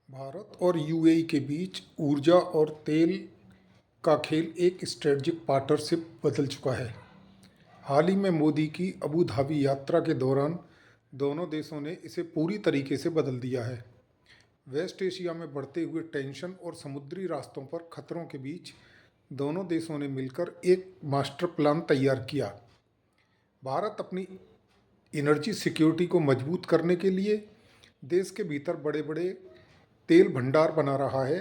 भारत और यूएई के बीच ऊर्जा और तेल का खेल एक स्ट्रेटजिक पार्टनरशिप बदल चुका है। हाल ही में मोदी की अबू धाबी यात्रा के दौरान दोनों देशों ने इसे पूरी तरीके से बदल दिया है। वेस्ट एशिया में बढ़ते हुए टेंशन और समुद्री रास्तों पर खतरों के बीच दोनों देशों ने मिलकर एक मास्टर प्लान तैयार किया। भारत अपनी एनर्जी सिक्योरिटी को मजबूत करने के लिए देश के भीतर बड़े बड़े तेल भंडार बना रहा है,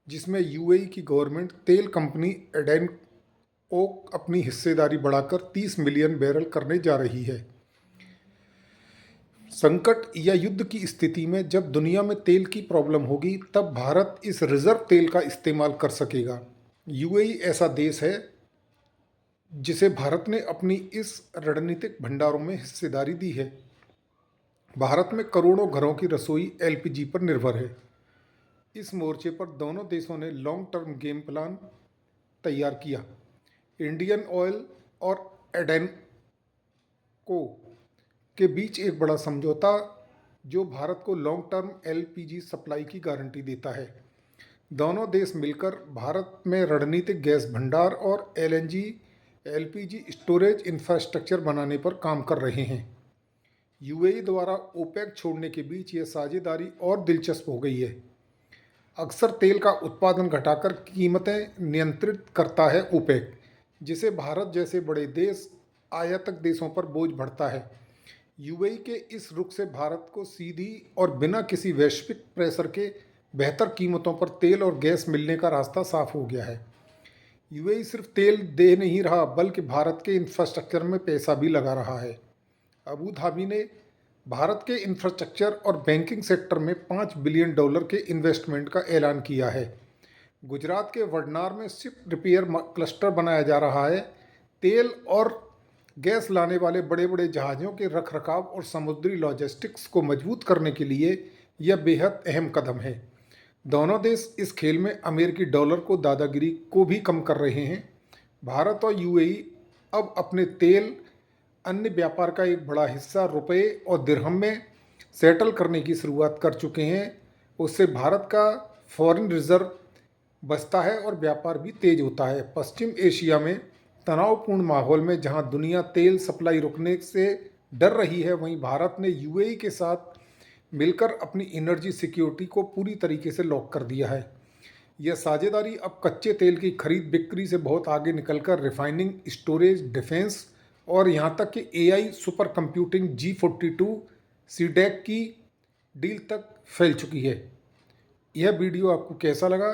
जिसमें यूएई की गवर्नमेंट तेल कंपनी एडेनओ अपनी हिस्सेदारी बढ़ाकर 30 मिलियन बैरल करने जा रही है। संकट या युद्ध की स्थिति में जब दुनिया में तेल की प्रॉब्लम होगी, तब भारत इस रिजर्व तेल का इस्तेमाल कर सकेगा। यूएई ऐसा देश है जिसे भारत ने अपनी इस रणनीतिक भंडारों में हिस्सेदारी दी है। भारत में करोड़ों घरों की रसोई एलपीजी पर निर्भर है। इस मोर्चे पर दोनों देशों ने लॉन्ग टर्म गेम प्लान तैयार किया। इंडियन ऑयल और एडेनको के बीच एक बड़ा समझौता जो भारत को लॉन्ग टर्म एलपीजी सप्लाई की गारंटी देता है। दोनों देश मिलकर भारत में रणनीतिक गैस भंडार और एलएनजी एलपीजी स्टोरेज इंफ्रास्ट्रक्चर बनाने पर काम कर रहे हैं। यूएई द्वारा ओपेक छोड़ने के बीच यह साझेदारी और दिलचस्प हो गई है। अक्सर तेल का उत्पादन घटाकर कीमतें नियंत्रित करता है ओपेक, जिसे भारत जैसे बड़े देश आयातक देशों पर बोझ बढ़ता है। यूएई के इस रुख से भारत को सीधी और बिना किसी वैश्विक प्रेशर के बेहतर कीमतों पर तेल और गैस मिलने का रास्ता साफ हो गया है। यूएई सिर्फ तेल दे नहीं रहा, बल्कि भारत के इंफ्रास्ट्रक्चर में पैसा भी लगा रहा है। अबू धाबी ने भारत के इंफ्रास्ट्रक्चर और बैंकिंग सेक्टर में $5 बिलियन के इन्वेस्टमेंट का ऐलान किया है। गुजरात के वडनार में शिप रिपेयर क्लस्टर बनाया जा रहा है। तेल और गैस लाने वाले बड़े बड़े जहाज़ों के रखरखाव और समुद्री लॉजिस्टिक्स को मजबूत करने के लिए यह बेहद अहम कदम है। दोनों देश इस खेल में अमेरिकी डॉलर को दादागिरी को भी कम कर रहे हैं। भारत और यूएई अब अपने तेल अन्य व्यापार का एक बड़ा हिस्सा रुपए और दिरहम में सेटल करने की शुरुआत कर चुके हैं। उससे भारत का फॉरेन रिजर्व बचता है और व्यापार भी तेज होता है। पश्चिम एशिया में तनावपूर्ण माहौल में जहां दुनिया तेल सप्लाई रुकने से डर रही है, वहीं भारत ने यूएई के साथ मिलकर अपनी एनर्जी सिक्योरिटी को पूरी तरीके से लॉक कर दिया है। यह साझेदारी अब कच्चे तेल की खरीद बिक्री से बहुत आगे निकलकर रिफाइनिंग, स्टोरेज, डिफेंस और यहाँ तक कि AI super computing G42 CDAC की डील तक फैल चुकी है। यह वीडियो आपको कैसा लगा,